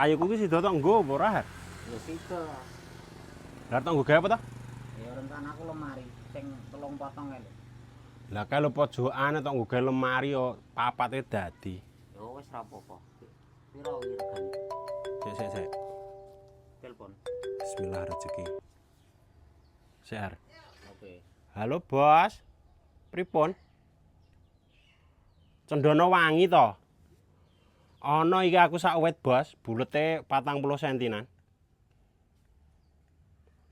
Kayu kuwi sida tok nggo apa ora? Ya sida. Lah tok nggo gawe apa ta? Ya rencanaku lemari sing 3 potong kae lho. Lah kalau pojokane tok nggo gawe lemari yo papate dadi. Ya wis ra apa-apa. Piro iki regane? Sik. Telepon. Bismillah rezeki. Sik. Oke. Halo bos. Pripun? Cendana wangi to. Ana iki aku sak wit bos, bulete 40 sentinan.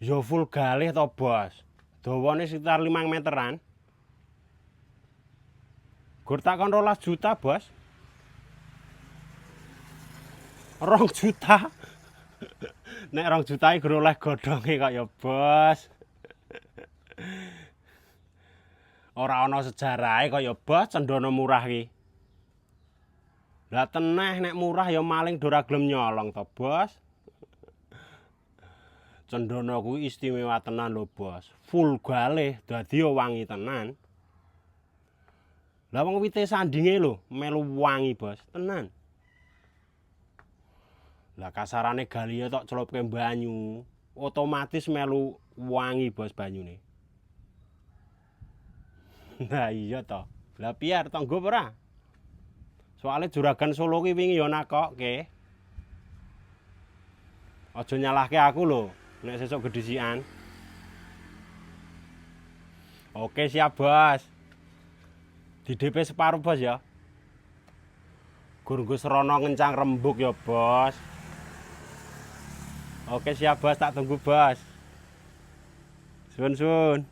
Ya full galih to bos. Dawane sekitar 5 meteran. Gur takon 12 juta bos. 2 juta. Nek 2 juta iki gur oleh godhonge kok ya bos. Ora ana sejarahe kok ya bos cendana murah ki. Lah teneh nek murah ya maling ora gelem nyolong to bos. Cendana kuwi istimewa tenan lho bos. Full galih dadi ya wangi tenan. Lah wong wite sandinge lho melu wangi bos, tenan. Lah kasarane galih tok celupke banyu, otomatis melu wangi bos banyune. Nah iya to. Lah piye tok nggo ora? Soale juragan Solo ki wingi ya nakokke. Aja nyalahke aku lho, nek sesuk gedhisikan. Oke siap bos. Di DP separuh bos ya. Gur nggo srana ngencang rembug ya bos. Oke siap bos, tak tunggu bos. Sun.